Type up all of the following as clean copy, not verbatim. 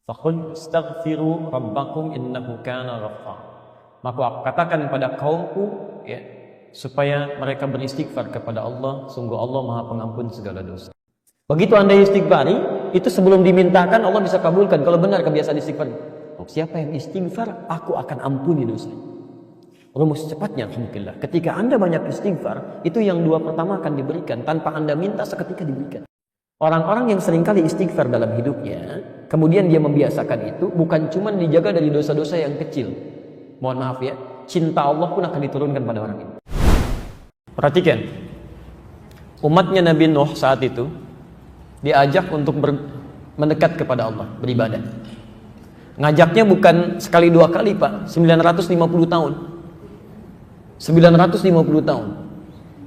Faqul astaghfiru rabbakum innahu kana ghaffar. Maka aku katakan kepada kaumku, ya, supaya mereka beristighfar kepada Allah, sungguh Allah Maha Pengampun segala dosa. Begitu Anda istighfari, itu sebelum dimintakan Allah bisa kabulkan kalau benar kebiasaan istighfar. Siapa yang istighfar, aku akan ampuni dosa. Rumus cepatnya alhamdulillah. Ketika Anda banyak istighfar, itu yang dua pertama akan diberikan tanpa Anda minta, seketika diberikan. Orang-orang yang seringkali istighfar dalam hidupnya, kemudian dia membiasakan itu, bukan cuma dijaga dari dosa-dosa yang kecil. Mohon maaf ya, cinta Allah pun akan diturunkan pada orang ini. Perhatikan, umatnya Nabi Nuh saat itu diajak untuk mendekat kepada Allah, beribadah. Ngajaknya bukan sekali dua kali Pak, 950 tahun. 950 tahun.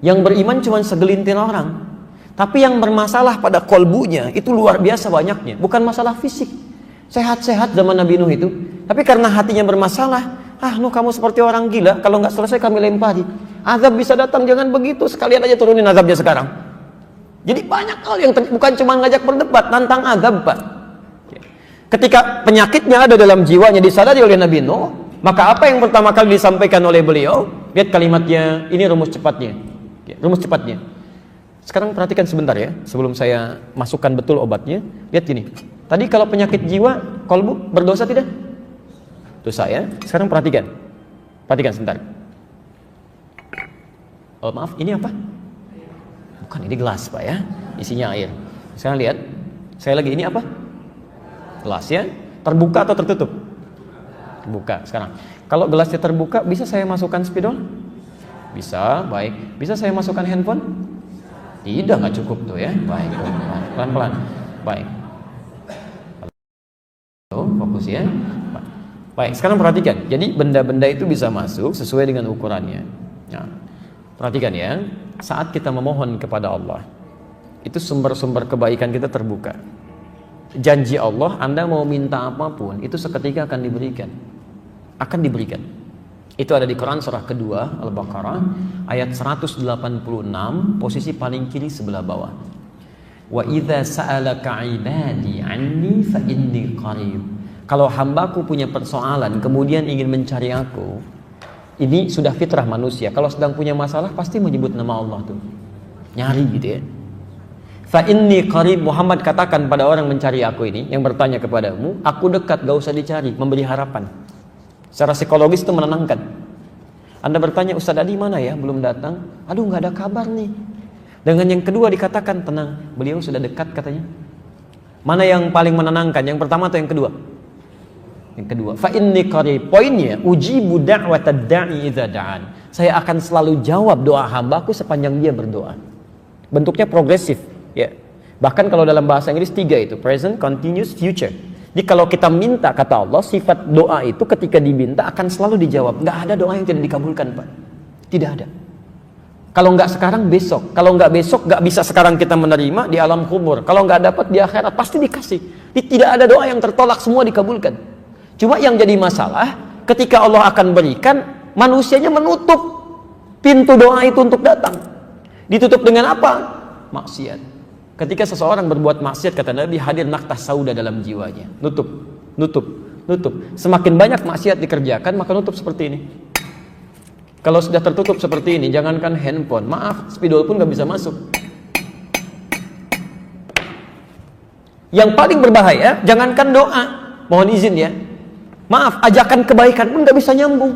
Yang beriman cuma segelintir orang. Tapi yang bermasalah pada kolbunya itu luar biasa banyaknya. Bukan masalah fisik. Sehat-sehat zaman Nabi Nuh itu. Tapi karena hatinya bermasalah. Nuh kamu seperti orang gila. Kalau nggak selesai kami lempari. Azab bisa datang, jangan begitu. Sekalian aja turunin azabnya sekarang. Jadi banyak hal yang bukan cuma ngajak berdebat. Nantang azab Pak. Ketika penyakitnya ada dalam jiwanya disadari oleh Nabi Nuh. Maka apa yang pertama kali disampaikan oleh beliau? Lihat kalimatnya. Ini rumus cepatnya. Rumus cepatnya. Sekarang perhatikan sebentar ya, sebelum saya masukkan betul obatnya. Lihat gini, tadi kalau penyakit jiwa, kolbu, berdosa tidak? Dosa ya. Sekarang perhatikan sebentar. Oh maaf, ini apa? Bukan, ini gelas Pak ya, isinya air. Sekarang lihat, saya lagi, ini apa? Gelas ya, terbuka atau tertutup? Terbuka. Sekarang, kalau gelasnya terbuka, bisa saya masukkan spidol? Bisa, baik. Bisa saya masukkan handphone? Tidak, nggak cukup tuh ya. Baik, pelan-pelan. Baik. Fokus ya. Baik, sekarang perhatikan. Jadi benda-benda itu bisa masuk sesuai dengan ukurannya. Nah, perhatikan ya. Saat kita memohon kepada Allah, itu sumber-sumber kebaikan kita terbuka. Janji Allah, Anda mau minta apapun, itu seketika akan diberikan. Akan diberikan. Itu ada di Quran surah kedua Al-Baqarah ayat 186, posisi paling kiri sebelah bawah. Wa idza sa'alaka 'ibadi 'anni fa inni qarib. Kalau hambaku punya persoalan kemudian ingin mencari aku, ini sudah fitrah manusia. Kalau sedang punya masalah pasti menyebut nama Allah tuh. Nyari gitu ya. Fa inni qarib, Muhammad katakan pada orang mencari aku ini, yang bertanya kepadamu, aku dekat, gak usah dicari, memberi harapan. Secara psikologis itu menenangkan. Anda bertanya, Ustaz Adi mana ya? Belum datang. Aduh, nggak ada kabar nih. Dengan yang kedua dikatakan, tenang, beliau sudah dekat katanya. Mana yang paling menenangkan? Yang pertama atau yang kedua? Yang kedua. Fa inni qarib. Poinnya, ujibu da'watad da'i idza da'an. Saya akan selalu jawab doa hambaku sepanjang dia berdoa. Bentuknya progresif, ya. Bahkan kalau dalam bahasa Inggris 3 itu, present, continuous, future. Jadi kalau kita minta, kata Allah, sifat doa itu ketika diminta akan selalu dijawab. Nggak ada doa yang tidak dikabulkan Pak. Tidak ada. Kalau nggak sekarang, besok. Kalau nggak besok, nggak bisa sekarang kita menerima di alam kubur. Kalau nggak dapat di akhirat, pasti dikasih. Jadi tidak ada doa yang tertolak, semua dikabulkan. Cuma yang jadi masalah, ketika Allah akan berikan, manusianya menutup pintu doa itu untuk datang. Ditutup dengan apa? Maksiat. Ketika seseorang berbuat maksiat, kata Nabi, hadir naktah sauda dalam jiwanya. Nutup. Semakin banyak maksiat dikerjakan, maka nutup seperti ini. Kalau sudah tertutup seperti ini, jangankan handphone, maaf, spidol pun gak bisa masuk. Yang paling berbahaya, jangankan doa, mohon izin ya, maaf, ajakan kebaikan pun gak bisa nyambung.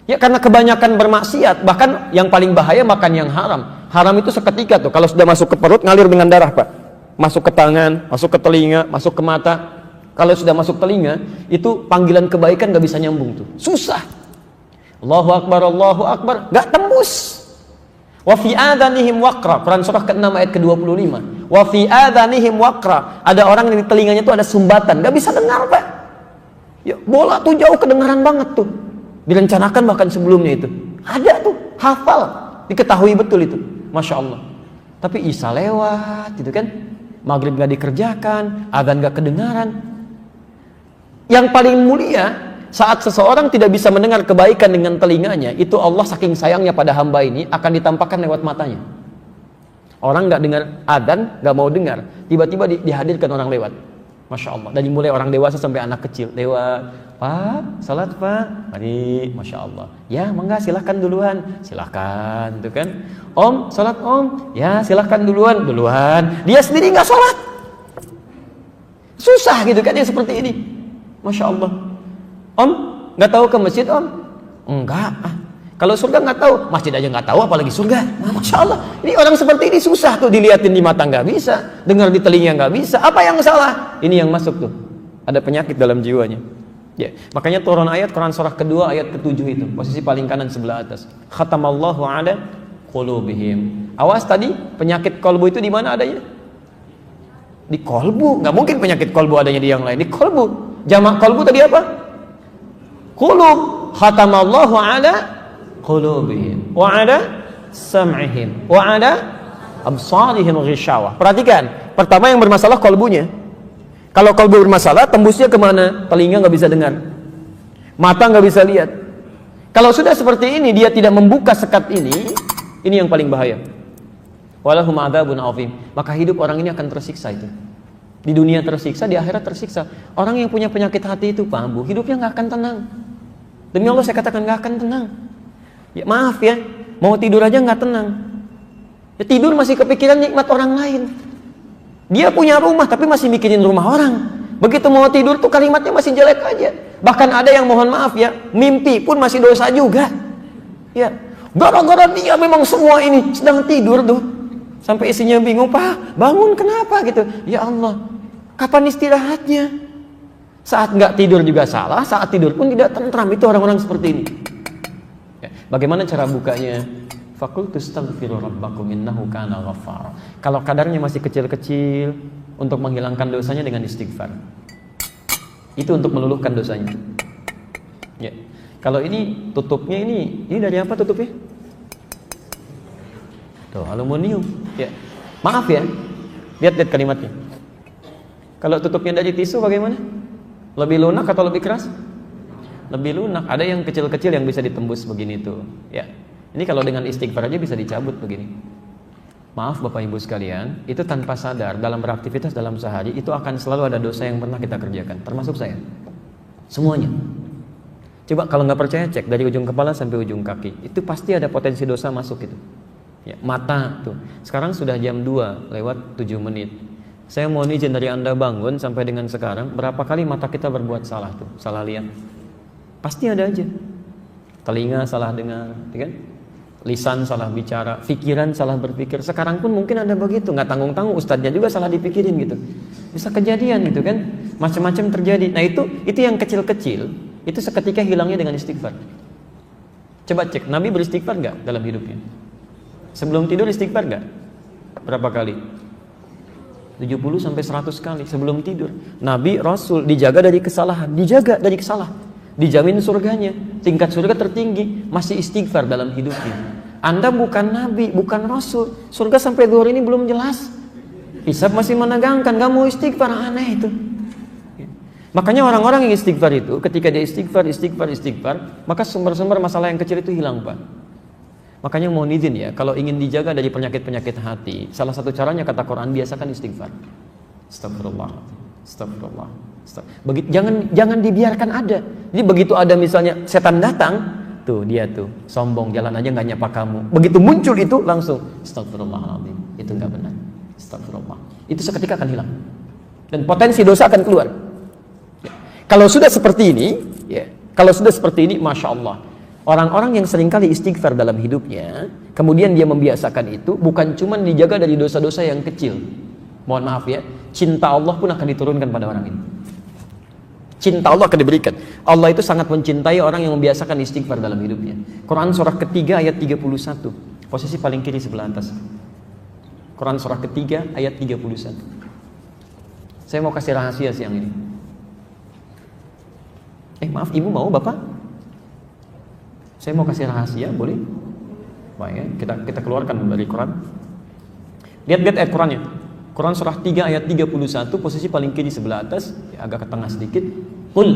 Ya karena kebanyakan bermaksiat, bahkan yang paling bahaya makan yang haram. Haram itu seketika tuh, kalau sudah masuk ke perut ngalir dengan darah Pak. Masuk ke tangan, masuk ke telinga, masuk ke mata. Kalau sudah masuk telinga, itu panggilan kebaikan gak bisa nyambung tuh. Susah. Allahu Akbar, gak tembus. Wa fi adhanihim waqra. Quran surah ke-6 ayat ke-25. Wa fi adhanihim waqra. Ada orang yang di telinganya tuh ada sumbatan, gak bisa dengar Pak. Ya, bola tuh jauh kedengaran banget tuh. Direncanakan bahkan sebelumnya itu. Ada tuh, hafal. Diketahui betul itu. Masya Allah. Tapi Isya lewat gitu kan, maghrib gak dikerjakan, adzan gak kedengaran. Yang paling mulia, saat seseorang tidak bisa mendengar kebaikan dengan telinganya, itu Allah saking sayangnya pada hamba ini akan ditampakkan lewat matanya. Orang gak dengar adzan, gak mau dengar, tiba-tiba dihadirkan orang lewat. Masya Allah. Dari mulai orang dewasa sampai anak kecil. Pak, salat Pak. Mari, Masya Allah. Ya, mangga silahkan duluan. Silahkan, tuh kan. Om, salat Om. Ya, silahkan duluan. Dia sendiri nggak salat. Susah gitu kan ya seperti ini. Masya Allah. Om, nggak tahu ke masjid Om? Enggak. Kalau surga nggak tahu, masjid aja nggak tahu, apalagi surga. Masya Allah. Ini orang seperti ini susah tuh, dilihatin di mata nggak bisa, dengar di telinga nggak bisa. Apa yang salah? Ini yang masuk tuh. Ada penyakit dalam jiwanya. Ya, makanya turun ayat Quran surah kedua ayat ke-7 itu, posisi paling kanan sebelah atas. Khatamallahu ala qulubihim. Awas tadi penyakit kolbu itu di mana adanya? Di kolbu. Nggak mungkin penyakit kolbu adanya di yang lain. Di kolbu. Jamak kolbu tadi apa? Qulub. Khatamallahu ala qulubihim wa ala sam'ihim wa ala absarihim ghishawah. Perhatikan, pertama yang bermasalah kolbunya. Kalau kolbu bermasalah, tembusnya kemana? Telinga nggak bisa dengar, mata nggak bisa lihat. Kalau sudah seperti ini, dia tidak membuka sekat ini yang paling bahaya. Walahum adzabun azim. Maka hidup orang ini akan tersiksa itu. Di dunia tersiksa, di akhirat tersiksa. Orang yang punya penyakit hati itu, Pak Ambu, hidupnya nggak akan tenang. Demi Allah saya katakan nggak akan tenang. Ya maaf ya, mau tidur aja nggak tenang. Ya, tidur masih kepikiran nikmat orang lain. Dia punya rumah tapi masih mikirin rumah orang. Begitu mau tidur tuh kalimatnya masih jelek aja. Bahkan ada yang mohon maaf ya, mimpi pun masih dosa juga. Ya, gara-gara dia memang semua ini sedang tidur tuh. Sampai isinya bingung, Pak, bangun kenapa gitu? Ya Allah, kapan istirahatnya? Saat nggak tidur juga salah, saat tidur pun tidak tentram. Itu orang-orang seperti ini. Bagaimana cara bukanya? Faqultu astaghfiru rabbakum innahu kana ghaffar. Kalau kadarnya masih kecil-kecil, untuk menghilangkan dosanya dengan istighfar. Itu untuk meluluhkan dosanya. Ya. Kalau ini tutupnya ini dari apa tutupnya? Tuh, aluminium. Ya. Maaf ya. Lihat kalimatnya. Kalau tutupnya dari tisu bagaimana? Lebih lunak atau lebih keras? Lebih lunak. Ada yang kecil-kecil yang bisa ditembus begini tuh. Ya. Ini kalau dengan istighfar aja bisa dicabut begini. Maaf Bapak Ibu sekalian, itu tanpa sadar dalam beraktivitas dalam sehari itu akan selalu ada dosa yang pernah kita kerjakan, termasuk saya. Semuanya. Coba kalau nggak percaya cek dari ujung kepala sampai ujung kaki. Itu pasti ada potensi dosa masuk itu. Ya, mata tuh. Sekarang sudah jam 2 lewat 7 menit. Saya mohon izin dari Anda bangun sampai dengan sekarang, berapa kali mata kita berbuat salah tuh, salah lihat. Pasti ada aja. Telinga salah dengar, kan? Lisan salah bicara, pikiran salah berpikir. Sekarang pun mungkin ada begitu, nggak tanggung-tanggung ustadznya juga salah dipikirin gitu. Bisa kejadian gitu kan, macam-macam terjadi. Nah itu yang kecil-kecil, itu seketika hilangnya dengan istighfar. Coba cek, Nabi beristighfar nggak dalam hidupnya? Sebelum tidur istighfar nggak? Berapa kali? 70 sampai 100 kali sebelum tidur. Nabi Rasul dijaga dari kesalahan, dijamin surganya, tingkat surga tertinggi, masih istighfar dalam hidupnya. Anda bukan Nabi, bukan Rasul, surga sampai zuhur ini belum jelas, hisab masih menegangkan, gak mau istighfar, aneh itu. Makanya orang-orang yang istighfar itu, ketika dia istighfar, maka sumber-sumber masalah yang kecil itu hilang, Pak. Makanya mohon izin ya, kalau ingin dijaga dari penyakit-penyakit hati, salah satu caranya kata Quran, biasakan istighfar. Astagfirullah. Jangan dibiarkan ada. Jadi begitu ada misalnya setan datang, tuh dia tuh sombong, jalan aja nggak nyapa kamu. Begitu muncul itu langsung astagfirullahaladzim. Itu nggak benar. Astagfirullah. Itu seketika akan hilang dan potensi dosa akan keluar. Ya. Kalau sudah seperti ini, masya Allah. Orang-orang yang seringkali istighfar dalam hidupnya, kemudian dia membiasakan itu, bukan cuma dijaga dari dosa-dosa yang kecil. Mohon maaf ya, cinta Allah pun akan diturunkan pada orang ini. Cinta Allah akan diberikan. Allah itu sangat mencintai orang yang membiasakan istighfar dalam hidupnya. Quran surah ketiga ayat 31. Posisi paling kiri sebelah atas. Quran surah ketiga ayat 31. Saya mau kasih rahasia siang ini. Maaf, ibu mau bapak? Saya mau kasih rahasia, boleh? Baik, kita keluarkan dari Quran. Lihat ayat Qurannya. Quran surah 3 ayat 31, posisi paling kiri sebelah atas, agak ke tengah sedikit. Qul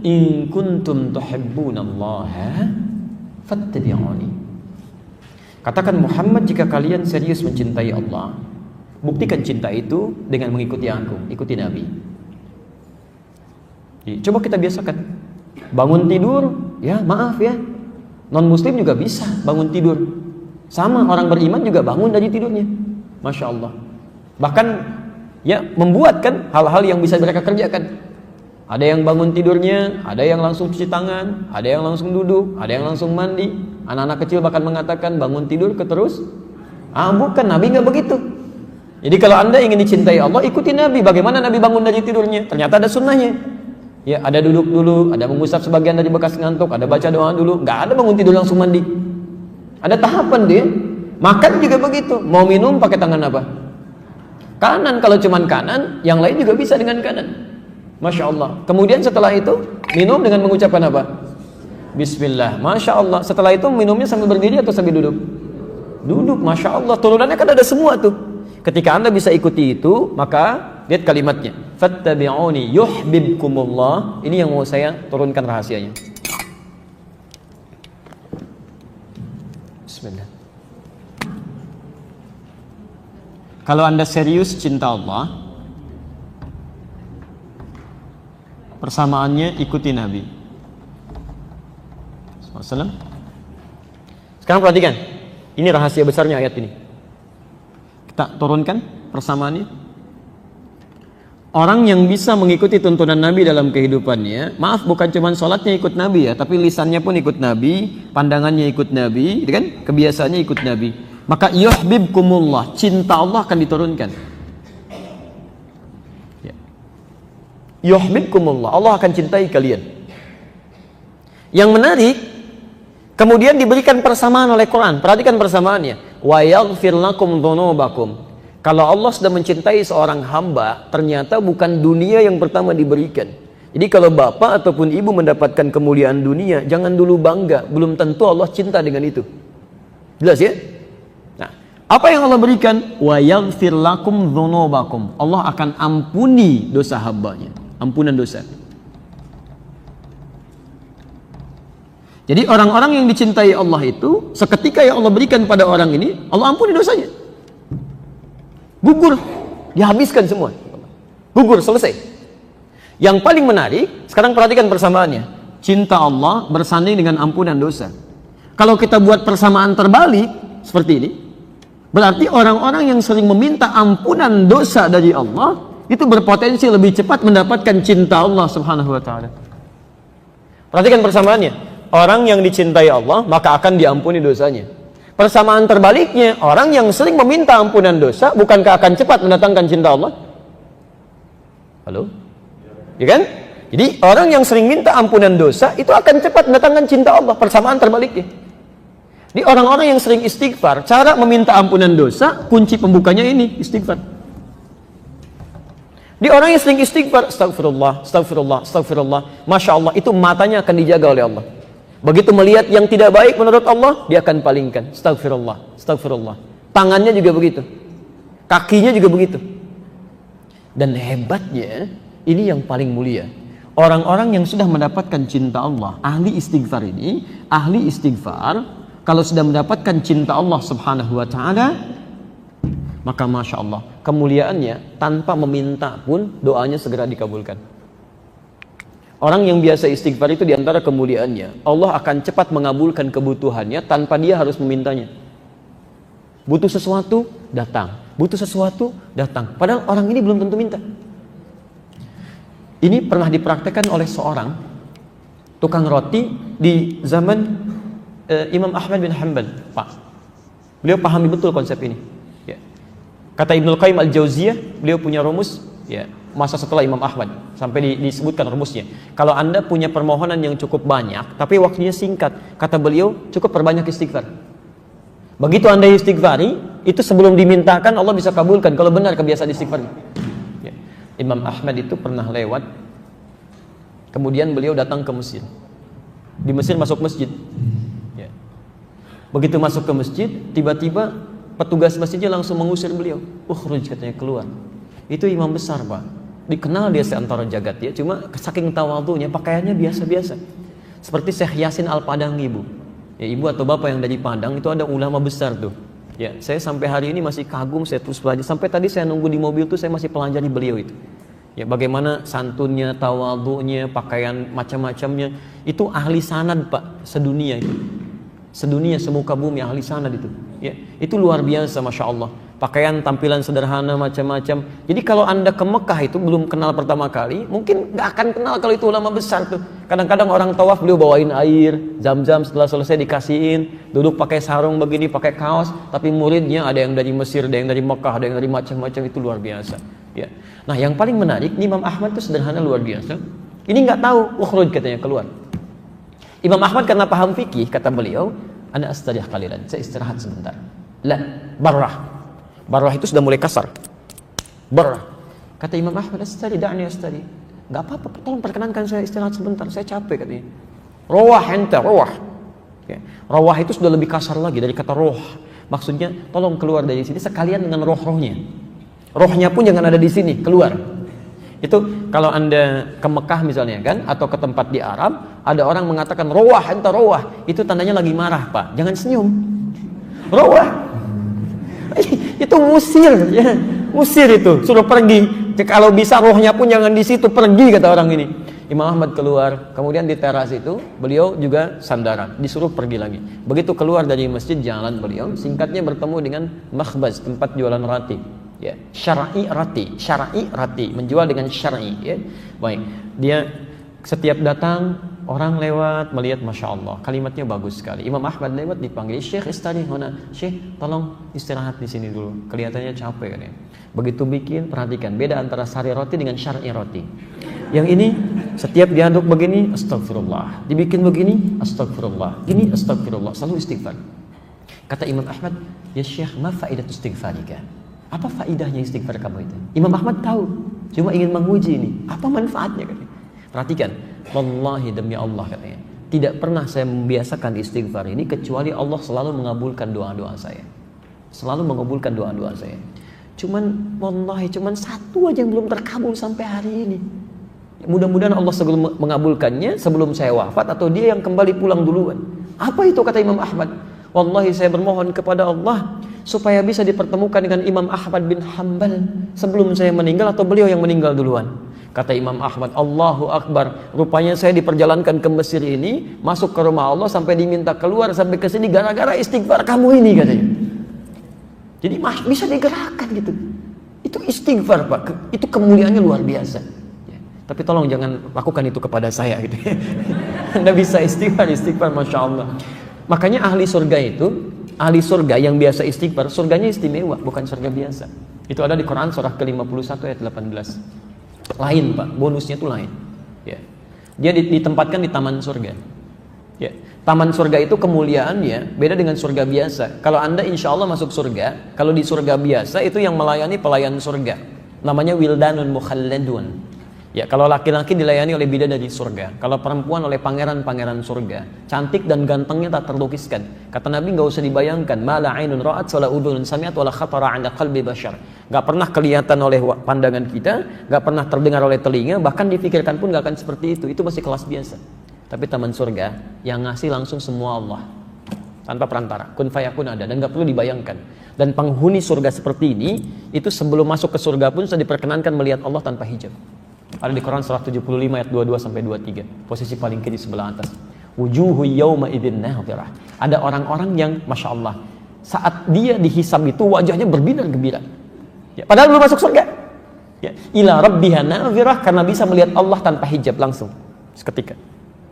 in kuntum tuhibbunallaha fattabi'uni. Katakan Muhammad, jika kalian serius mencintai Allah, buktikan cinta itu dengan mengikuti aku, ikuti Nabi. Coba kita biasakan. Bangun tidur, ya maaf ya, non muslim juga bisa bangun tidur. Sama orang beriman juga bangun dari tidurnya. Masya Allah. Bahkan ya membuat kan hal-hal yang bisa mereka kerjakan. Ada yang bangun tidurnya, ada yang langsung cuci tangan, ada yang langsung duduk, ada yang langsung mandi. Anak-anak kecil bahkan mengatakan bangun tidur terus. Bukan, Nabi nggak begitu. Jadi kalau Anda ingin dicintai Allah, ikuti Nabi. Bagaimana Nabi bangun dari tidurnya? Ternyata ada sunnahnya. Ya, ada duduk dulu, ada mengusap sebagian dari bekas ngantuk, ada baca doa dulu. Nggak ada bangun tidur langsung mandi. Ada tahapan dia. Makan juga begitu. Mau minum pakai tangan apa? Kanan. Kalau cuman kanan, yang lain juga bisa dengan kanan. Masya Allah. Kemudian setelah itu minum dengan mengucapkan apa? Bismillah. Masya Allah. Setelah itu minumnya sambil berdiri atau sambil duduk? Duduk. Masya Allah. Turunannya kan ada semua tuh. Ketika Anda bisa ikuti itu, maka lihat kalimatnya. Fattabi'uni yuhibbukumullah. Ini yang mau saya turunkan rahasianya. Bismillah. Kalau Anda serius cinta Allah, persamaannya ikuti Nabi SAW. Sekarang perhatikan, ini rahasia besarnya ayat ini. Kita turunkan persamaannya. Orang yang bisa mengikuti tuntunan Nabi dalam kehidupannya, maaf bukan cuma sholatnya ikut Nabi ya, tapi lisannya pun ikut Nabi, pandangannya ikut Nabi, gitu kan? Kebiasaannya ikut Nabi. Maka yuhibbukumullah, cinta Allah akan diturunkan. Yuhibbukumullah, Allah akan cintai kalian. Yang menarik, kemudian diberikan persamaan oleh Quran. Perhatikan persamaannya. Wa yaghfir lakum dzunubakum. Kalau Allah sudah mencintai seorang hamba, ternyata bukan dunia yang pertama diberikan. Jadi kalau bapak ataupun ibu mendapatkan kemuliaan dunia, jangan dulu bangga. Belum tentu Allah cinta dengan itu. Jelas ya? Nah, apa yang Allah berikan? Wa yaghfir lakum dzunubakum. Allah akan ampuni dosa hambanya. Ampunan dosa. Jadi orang-orang yang dicintai Allah itu, seketika yang Allah berikan pada orang ini, Allah ampuni dosanya. Gugur, dihabiskan semua. Gugur, selesai. Yang paling menarik, sekarang perhatikan persamaannya. Cinta Allah bersanding dengan ampunan dosa. Kalau kita buat persamaan terbalik seperti ini, berarti orang-orang yang sering meminta ampunan dosa dari Allah itu berpotensi lebih cepat mendapatkan cinta Allah Subhanahu wa taala. Perhatikan persamaannya. Orang yang dicintai Allah maka akan diampuni dosanya. Persamaan terbaliknya, orang yang sering meminta ampunan dosa bukankah akan cepat mendatangkan cinta Allah? Halo? Ya kan? Jadi orang yang sering minta ampunan dosa itu akan cepat mendatangkan cinta Allah. Persamaan terbaliknya. Di orang-orang yang sering istighfar, cara meminta ampunan dosa kunci pembukanya ini istighfar. Di orang yang sering istighfar, astagfirullah, astagfirullah, astagfirullah, Masya Allah, itu matanya akan dijaga oleh Allah. Begitu melihat yang tidak baik menurut Allah, dia akan palingkan. Astagfirullah, astagfirullah. Tangannya juga begitu. Kakinya juga begitu. Dan hebatnya, ini yang paling mulia. Orang-orang yang sudah mendapatkan cinta Allah, ahli istighfar ini, ahli istighfar, kalau sudah mendapatkan cinta Allah Subhanahu wa ta'ala, maka Masya Allah, kemuliaannya tanpa meminta pun doanya segera dikabulkan. Orang yang biasa istighfar itu diantara kemuliaannya, Allah akan cepat mengabulkan kebutuhannya tanpa dia harus memintanya. Butuh sesuatu, datang. Butuh sesuatu, datang. Padahal orang ini belum tentu minta. Ini pernah dipraktekkan oleh seorang tukang roti di zaman Imam Ahmad bin Hanbal. Pak, beliau pahami betul konsep ini. Kata Ibnul Qayyim Al-Jauziyah, beliau punya rumus, ya, masa setelah Imam Ahmad, sampai disebutkan rumusnya. Kalau Anda punya permohonan yang cukup banyak, tapi waktunya singkat, kata beliau, cukup perbanyak istighfar. Begitu Anda istighfari, itu sebelum dimintakan Allah bisa kabulkan, kalau benar kebiasaan istighfar. Ya. Imam Ahmad itu pernah lewat, kemudian beliau datang ke Mesir. Di Mesir masuk masjid. Ya. Begitu masuk ke masjid, tiba-tiba petugas masjidnya langsung mengusir beliau. Ukhruj, katanya, keluar. Itu imam besar, Pak. Dikenal dia seantara jagat ya, cuma saking tawadhunya pakaiannya biasa-biasa. Seperti Syekh Yasin Al-Padangi, Bu. Ya, ibu atau bapak yang dari Padang itu ada ulama besar tuh. Ya, saya sampai hari ini masih kagum, saya terus belajar. Sampai tadi saya nunggu di mobil tuh saya masih pelajari beliau itu. Ya, bagaimana santunnya, tawadhu'nya, pakaian macam-macamnya, itu ahli sanad Pak, sedunia itu. Sedunia, semuka bumi ahli sanad itu. Ya, itu luar biasa, Masya Allah. Pakaian, tampilan sederhana, macam-macam. Jadi kalau Anda ke Mekah itu belum kenal pertama kali, mungkin nggak akan kenal kalau itu ulama besar tuh. Kadang-kadang orang tawaf beliau bawain air, zam-zam, setelah selesai dikasihin, duduk pakai sarung begini, pakai kaos, tapi muridnya ada yang dari Mesir, ada yang dari Mekah, ada yang dari macam-macam, itu luar biasa. Ya. Nah, yang paling menarik, Imam Ahmad itu sederhana luar biasa. Ini nggak tahu, ukhruj katanya keluar. Imam Ahmad karena paham fikih, kata beliau, ana astarih qalilan, saya istirahat sebentar. La, barrah. Barrah itu sudah mulai kasar. Barrah. Kata Imam Ahmad, astari, da'ni astari. Gak apa-apa, tolong perkenankan saya istirahat sebentar, saya capek katanya. Rawah enta, rawah. Okay. Rawah itu sudah lebih kasar lagi dari kata roh. Maksudnya, tolong keluar dari sini sekalian dengan roh-rohnya. Rohnya pun jangan ada di sini, keluar. Itu kalau Anda ke Mekah misalnya kan, atau ke tempat di Arab, ada orang mengatakan rawah enta, rawah. Itu tandanya lagi marah Pak, jangan senyum. Rawah. Itu musir, ya. Musir itu, suruh pergi. Kalau bisa rohnya pun jangan di situ, pergi kata orang ini. Imam Ahmad keluar, kemudian di teras itu beliau juga sandaran, disuruh pergi lagi. Begitu keluar dari masjid, jalan beliau, singkatnya bertemu dengan makhbaz, tempat jualan roti. Ya, syar'i rati, menjual dengan syar'i. Ya, baik. Dia setiap datang orang lewat melihat, masya Allah, kalimatnya bagus sekali. Imam Ahmad lewat dipanggil, Syekh istari hona, Syekh tolong istirahat di sini dulu, kelihatannya capek kan ya. Begitu bikin, perhatikan beda antara sari roti dengan syar'i roti. Yang ini setiap diaduk begini, astagfirullah, dibikin begini, astagfirullah, ini astagfirullah, selalu istighfar. Kata Imam Ahmad, ya Syekh, ma faidatu istighfarika? Apa faidahnya istighfar kamu itu? Imam Ahmad tahu, cuma ingin menguji ini, apa manfaatnya katanya. Perhatikan, wallahi demi Allah katanya, tidak pernah saya membiasakan istighfar ini kecuali Allah selalu mengabulkan doa-doa saya. Selalu mengabulkan doa-doa saya. Cuman wallahi cuman satu aja yang belum terkabul sampai hari ini. Mudah-mudahan Allah sebelum mengabulkannya sebelum saya wafat atau dia yang kembali pulang duluan. Apa itu kata Imam Ahmad? Wallahi saya bermohon kepada Allah supaya bisa dipertemukan dengan Imam Ahmad bin Hanbal sebelum saya meninggal atau beliau yang meninggal duluan. Kata Imam Ahmad, Allahu Akbar, rupanya saya diperjalankan ke Mesir ini, masuk ke rumah Allah sampai diminta keluar sampai ke sini gara-gara istighfar kamu ini katanya. Jadi bisa digerakkan gitu. Itu istighfar Pak, itu kemuliaannya luar biasa. Ya. Tapi tolong jangan lakukan itu kepada saya gitu. Anda bisa istighfar, Masya Allah. Makanya ahli surga itu, ahli surga yang biasa istighfar, surganya istimewa, bukan surga biasa. Itu ada di Quran surah ke-51 ayat 18. Lain Pak, bonusnya itu lain. Ya. Dia ditempatkan di taman surga. Ya. Taman surga itu kemuliaannya beda dengan surga biasa. Kalau Anda insya Allah masuk surga, kalau di surga biasa itu yang melayani pelayan surga, namanya wildanun mukhalladun. Ya, kalau laki-laki dilayani oleh bidadari surga, kalau perempuan oleh pangeran-pangeran surga, cantik dan gantengnya tak terlukiskan. Kata Nabi, nggak usah dibayangkan, mala ainun ra'at wala udhunun sami'at wala khatara 'ala qalbi bashar. Nggak pernah kelihatan oleh pandangan kita, nggak pernah terdengar oleh telinga, bahkan difikirkan pun nggak akan seperti itu. Itu masih kelas biasa. Tapi taman surga yang ngasih langsung semua Allah, tanpa perantara, kun fayakun ada, dan nggak perlu dibayangkan. Dan penghuni surga seperti ini, itu sebelum masuk ke surga pun sudah diperkenankan melihat Allah tanpa hijab. Ada di Quran surah 75 ayat 22 sampai 23, posisi paling kiri sebelah atas. Wujuhu yawma idzin nadhirah. Ada orang-orang yang masya Allah, saat dia dihisab itu wajahnya berbinar gembira. Ya, padahal belum masuk surga. Ya, ila rabbiha nadhirah, karena bisa melihat Allah tanpa hijab langsung seketika.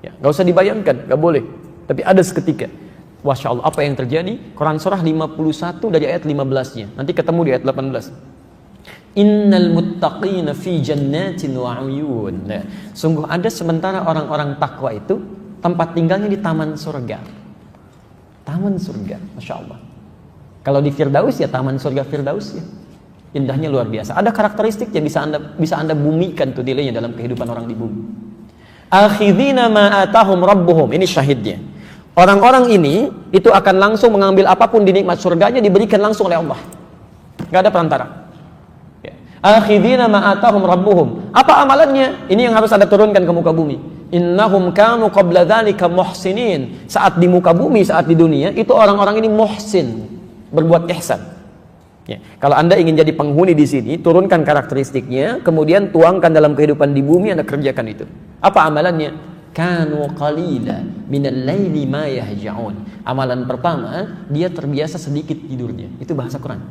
Ya, nggak usah dibayangkan, nggak boleh. Tapi ada seketika. Masya Allah, apa yang terjadi? Quran surah 51 dari ayat 15-nya. Nanti ketemu di ayat 18. Innal muttaqina fi jannatin wa 'uyun. Nah, sungguh ada sementara orang-orang takwa itu tempat tinggalnya di taman surga. Taman surga, Masya Allah. Kalau di Firdaus ya taman surga Firdaus ya. Indahnya luar biasa. Ada karakteristik yang bisa anda bumikan tuh nilainya dalam kehidupan orang di bumi. Akhidhina ma atahum rabbuhum. Ini syahidnya. Orang-orang ini itu akan langsung mengambil apapun di nikmat surganya, diberikan langsung oleh Allah. Gak ada perantara. Akhidina ma'atahum rabbuhum. Apa amalannya? Ini yang harus Anda turunkan ke muka bumi. Innahum kanu qabla dzalika muhsinin. Saat di muka bumi, saat di dunia, itu orang-orang ini muhsin, berbuat ihsan. Ya, kalau Anda ingin jadi penghuni di sini, turunkan karakteristiknya, kemudian tuangkan dalam kehidupan di bumi, Anda kerjakan itu. Apa amalannya? Kanu qalila minal laili ma yahja'un. Amalan pertama, dia terbiasa sedikit tidurnya. Itu bahasa Quran.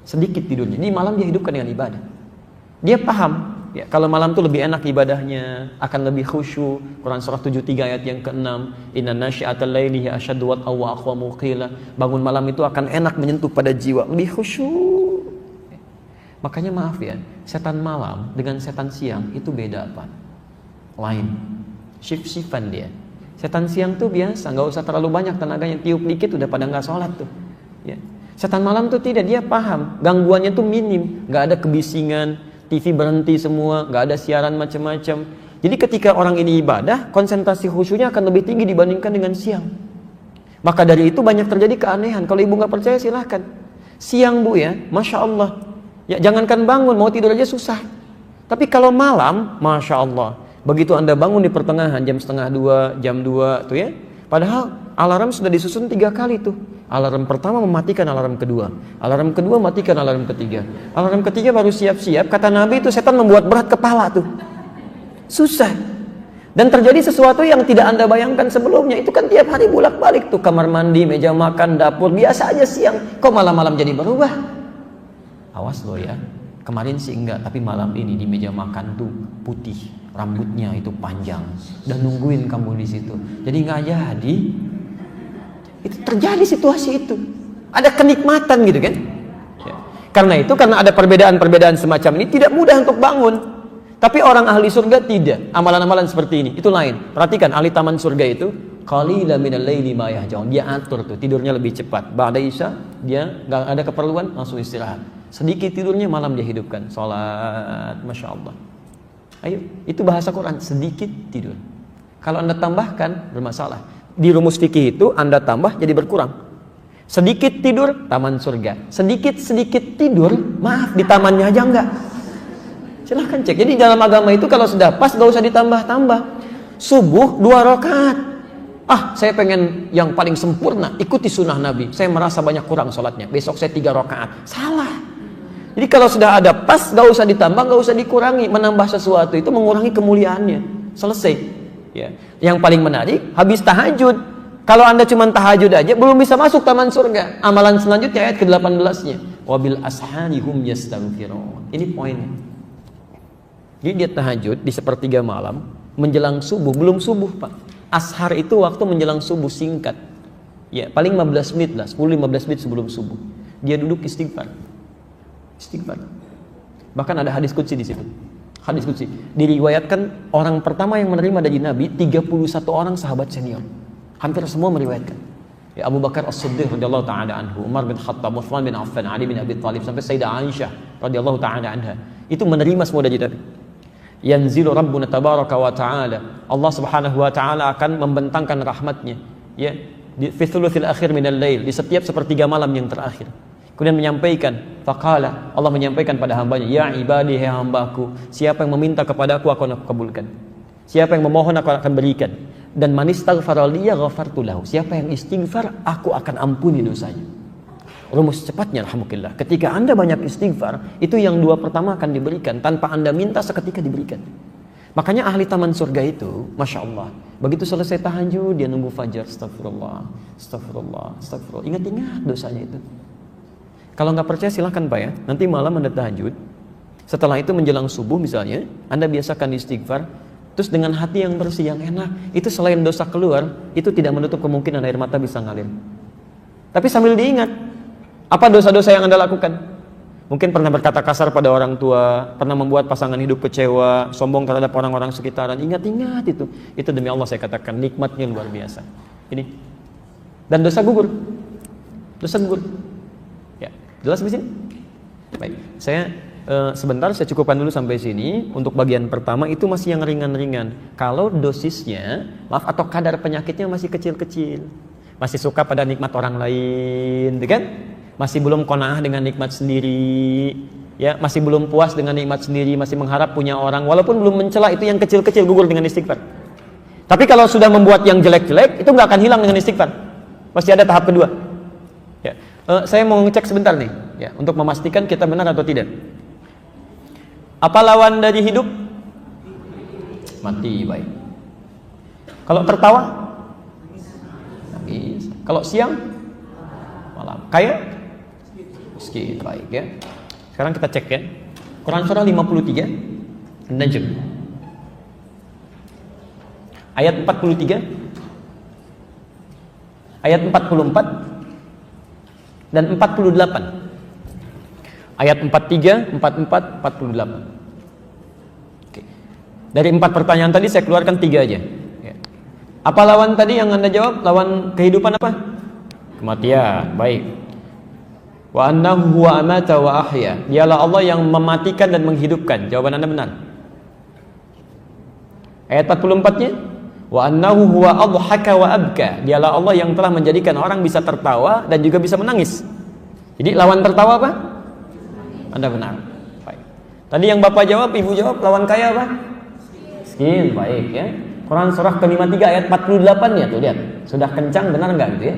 Sedikit tidurnya. Di malam dia hidupkan dengan ibadah. Dia paham, ya, kalau malam itu lebih enak ibadahnya, akan lebih khusyuk. Quran surah 73 ayat yang ke-6, inna nasyi'atal laili hiya asyaddu wat'an wa aqwamu qila. Bangun malam itu akan enak menyentuh pada jiwa, lebih khusyuk. Makanya maaf ya, setan malam dengan setan siang itu beda apa? Lain. Shift-shiftan dia. Setan siang tuh biasa, nggak usah terlalu banyak tenaganya, tiup dikit udah pada nggak sholat tuh. Ya. Setan malam tuh tidak, dia paham, gangguannya tuh minim, nggak ada kebisingan, TV berhenti semua, nggak ada siaran macam-macam. Jadi ketika orang ini ibadah, konsentrasi khusyuknya akan lebih tinggi dibandingkan dengan siang. Maka dari itu banyak terjadi keanehan. Kalau ibu nggak percaya silahkan. Siang bu ya, masya Allah. Ya jangankan bangun, mau tidur aja susah. Tapi kalau malam, masya Allah. Begitu Anda bangun di pertengahan jam 1:30, jam 2 tuh ya. Padahal alarm sudah disusun 3 kali tuh. Alarm pertama mematikan alarm kedua. Alarm kedua matikan alarm ketiga. Alarm ketiga baru siap-siap. Kata Nabi itu setan membuat berat kepala tuh. Susah. Dan terjadi sesuatu yang tidak Anda bayangkan sebelumnya. Itu kan tiap hari bolak-balik tuh. Kamar mandi, meja makan, dapur. Biasa aja siang. Kok malam-malam jadi berubah? Awas loh ya. Kemarin sih enggak. Tapi malam ini di meja makan tuh putih. Rambutnya itu panjang. Dan nungguin kamu di situ. Jadi nggak jadi. Itu terjadi situasi itu. Ada kenikmatan gitu kan. Ya. Karena itu, karena ada perbedaan-perbedaan semacam ini, tidak mudah untuk bangun. Tapi orang ahli surga tidak. Amalan-amalan seperti ini, itu lain. Perhatikan, ahli taman surga itu qalila minal laili ma yahjaun. Dia atur tuh, tidurnya lebih cepat. Ba'da isya, dia nggak ada keperluan, langsung istirahat. Sedikit tidurnya, malam dia hidupkan. Salat, masya Allah. Ayo, itu bahasa Quran, sedikit tidur. Kalau Anda tambahkan, bermasalah. Di rumus fikih itu Anda tambah jadi berkurang. Sedikit tidur, taman surga. Sedikit-sedikit tidur, maaf, di tamannya aja enggak. Silahkan cek. Jadi dalam agama itu kalau sudah pas gak usah ditambah-tambah. Subuh 2 rakaat. Saya pengen yang paling sempurna, ikuti sunnah Nabi. Saya merasa banyak kurang sholatnya, besok saya 3 rakaat. Salah. Jadi kalau sudah ada pas, gak usah ditambah, gak usah dikurangi. Menambah sesuatu itu mengurangi kemuliaannya. Selesai. Ya. Yang paling menarik, habis tahajud. Kalau Anda cuma tahajud aja, belum bisa masuk taman surga. Amalan selanjutnya ayat ke-18-nya. Wabil ashari hum yastaghfirun. Ini poinnya. Jadi dia tahajud di sepertiga malam, menjelang subuh. Belum subuh Pak. Ashar itu waktu menjelang subuh singkat. Ya, paling 15 menit lah, 10-15 menit sebelum subuh. Dia duduk istighfar. Istighfar. Bahkan ada hadis qudsi di situ. Hadis qudsi. Diriwayatkan orang pertama yang menerima dari Nabi 31 orang sahabat senior. Hampir semua meriwayatkan. Ya, Abu Bakar As-Siddiq radhiyallahu taala anhu, Umar bin Khattab, Utsman bin Affan, Ali bin Abi Thalib sampai Sayyidah Aisyah radhiyallahu taala anha. Itu menerima semua dari Nabi. Yanzilu Rabbuna tabaraka wa ta'ala. Allah Subhanahu wa ta'ala akan membentangkan rahmatnya, ya, di fi thuluthil akhir minal lail, di setiap sepertiga malam yang terakhir. Kemudian menyampaikan, faqala, Allah menyampaikan pada hambanya, ya ibadi, hai hambaku, siapa yang meminta kepadaku akan aku kabulkan. Siapa yang memohon aku akan berikan. Dan man istaghfara li ghafartu lahu. Siapa yang istighfar, aku akan ampuni dosanya. Rumus cepatnya alhamdulillah. Ketika Anda banyak istighfar, itu yang 2 pertama akan diberikan. Tanpa Anda minta, seketika diberikan. Makanya ahli taman surga itu, masya Allah, begitu selesai tahajud, dia nunggu fajar. Astagfirullah, astagfirullah, astagfirullah. Ingat-ingat dosanya itu. Kalau nggak percaya silahkan Pak ya. Nanti malam Anda tahajud. Setelah itu menjelang subuh misalnya, Anda biasakan istighfar. Terus dengan hati yang bersih, yang enak. Itu selain dosa keluar, itu tidak menutup kemungkinan air mata bisa ngalir. Tapi sambil diingat, apa dosa-dosa yang Anda lakukan? Mungkin pernah berkata kasar pada orang tua, pernah membuat pasangan hidup kecewa, sombong terhadap orang-orang sekitaran. Ingat-ingat itu. Itu demi Allah saya katakan, nikmatnya luar biasa. Ini. Dan dosa gugur. Dosa gugur. Ya, jelas di sini? Baik, saya sebentar saya cukupkan dulu sampai sini. Untuk bagian pertama itu masih yang ringan-ringan. Kalau dosisnya, maaf, atau kadar penyakitnya masih kecil-kecil, masih suka pada nikmat orang lain, kan? Masih belum qanaah dengan nikmat sendiri, ya, masih belum puas dengan nikmat sendiri, masih mengharap punya orang, walaupun belum mencela, itu yang kecil-kecil gugur dengan istighfar. Tapi kalau sudah membuat yang jelek-jelek, itu nggak akan hilang dengan istighfar. Masih ada tahap kedua. Ya. Saya mau ngecek sebentar nih, ya, untuk memastikan kita benar atau tidak. Apa lawan dari hidup? Mati. Baik. Kalau tertawa? Nangis. Kalau siang? Malam. Kaya? Miskin. Baik, ya. Sekarang kita cek, ya. Quran surah 53 Najm ayat 43, ayat 44 dan 48. Ayat 43, 44, 48. Oke. Dari 4 pertanyaan tadi saya keluarkan 3 aja. Ya. Apa lawan tadi yang Anda jawab? Lawan kehidupan apa? Kematian. Baik. Wa annahu huwa amata wa ahya. Dialah Allah yang mematikan dan menghidupkan. Jawaban Anda benar. Ayat 44-nya, wa annahu huwa adhaka wa abka. Dialah Allah yang telah menjadikan orang bisa tertawa dan juga bisa menangis. Jadi lawan tertawa apa? Anda benar. Baik. Tadi yang Bapak jawab, Ibu jawab, lawan kaya apa? Miskin. Baik, ya. Quran surah ke-53 ayat 48 ya, tuh lihat. Sudah kencang, benar enggak gitu, ya?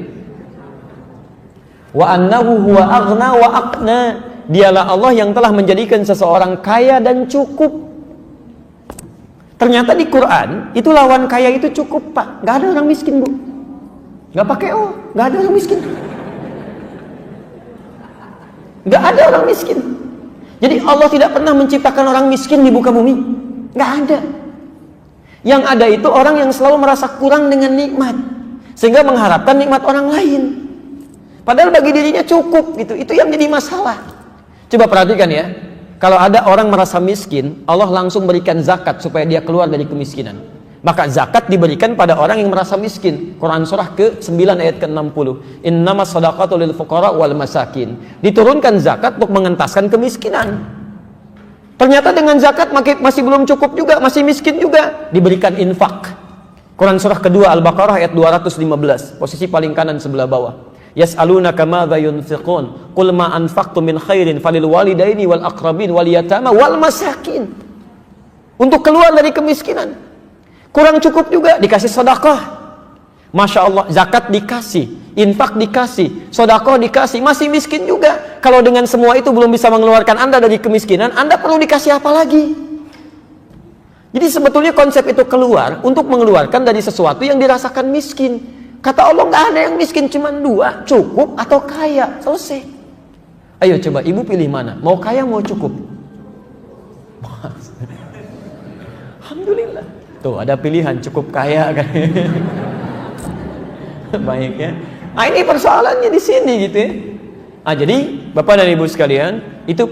Wa annahu huwa aghna wa aqna. Dialah Allah yang telah menjadikan seseorang kaya dan cukup. Ternyata di Quran itu lawan kaya itu cukup, Pak. Gak ada orang miskin, Bu. Gak pakai O, gak ada orang miskin. Gak ada orang miskin. Jadi Allah tidak pernah menciptakan orang miskin di muka bumi. Gak ada. Yang ada itu orang yang selalu merasa kurang dengan nikmat, sehingga mengharapkan nikmat orang lain. Padahal bagi dirinya cukup gitu. Itu yang jadi masalah. Coba perhatikan, ya. Kalau ada orang merasa miskin, Allah langsung berikan zakat supaya dia keluar dari kemiskinan. Maka zakat diberikan pada orang yang merasa miskin. Quran surah ke-9 ayat ke-60. Innamas shadaqatu lil fuqara wal masakin. Diturunkan zakat untuk mengentaskan kemiskinan. Ternyata dengan zakat masih belum cukup juga, masih miskin juga. Diberikan infak. Quran surah kedua Al-Baqarah ayat 215. Posisi paling kanan sebelah bawah. Yas'alunaka madza yunfiqun qul ma anfaqtum min khairin falil walidaini wal aqrabin wal yatama wal masakin. Untuk keluar dari kemiskinan. Kurang cukup juga dikasih sedekah. Masya Allah, zakat dikasih, infak dikasih, sedekah dikasih, masih miskin juga. Kalau dengan semua itu belum bisa mengeluarkan Anda dari kemiskinan, Anda perlu dikasih apa lagi? Jadi sebetulnya konsep itu keluar untuk mengeluarkan dari sesuatu yang dirasakan miskin. Kata Allah, nggak ada yang miskin, cuma 2, cukup atau kaya. Selesai. Ayo coba ibu pilih mana? Mau kaya, mau cukup? Alhamdulillah. Tuh ada pilihan, cukup kaya kan. Baik, ya. Nah ini persoalannya di sini gitu, ya. Nah jadi Bapak dan Ibu sekalian, itu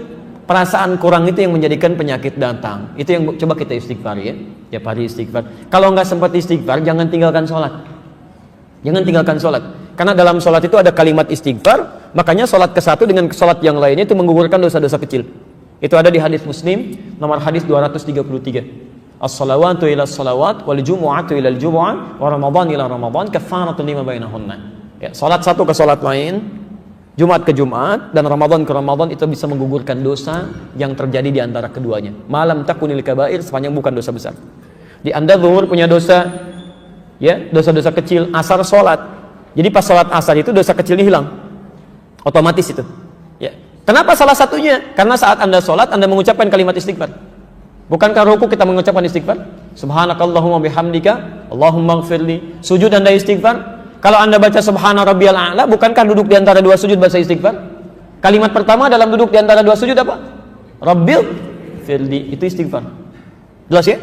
perasaan kurang itu yang menjadikan penyakit datang. Itu yang coba kita istighfar, ya. Tiap hari istighfar. Kalau nggak sempat istighfar, jangan tinggalkan sholat. Jangan tinggalkan sholat. Karena dalam sholat itu ada kalimat istighfar. Makanya sholat ke-1 dengan sholat yang lainnya itu menggugurkan dosa-dosa kecil. Itu ada di hadis Muslim nomor hadis 233. As-salawatu ila salawat wal jumu'atu ila al-jumu'ah wa ramadan ila ramadan kafaratun lima bainahunna. Ya, sholat satu ke sholat lain, Jumat ke Jumat, dan Ramadan ke Ramadan itu bisa menggugurkan dosa yang terjadi di antara keduanya. Malam takunil kabair, sepanjang bukan dosa besar. Di Anda zuhur punya dosa, ya, dosa-dosa kecil, asar sholat. Jadi pas sholat asar itu dosa kecilnya hilang, otomatis itu. Ya. Kenapa salah satunya? Karena saat Anda sholat, Anda mengucapkan kalimat istighfar. Bukankah ruku kita mengucapkan istighfar? Subhanakallahumma bihamdika, Allahumma gfirli. Sujud Anda istighfar. Kalau Anda baca subhana rabbiyal a'la, bukankah duduk di antara 2 sujud baca istighfar? Kalimat pertama dalam duduk di antara 2 sujud apa? Rabbil firli, itu istighfar. Jelas, ya?